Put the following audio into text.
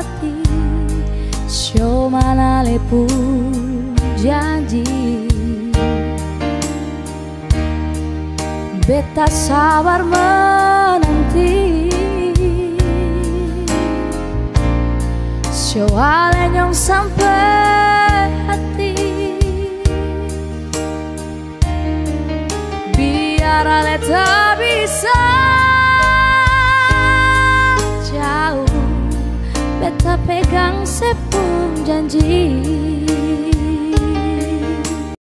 hati, sio manale pun janji. Beta sabar menanti, sio ale nyong sampai hati. Biar ale tak bisa jauh, beta pegang sepung janji.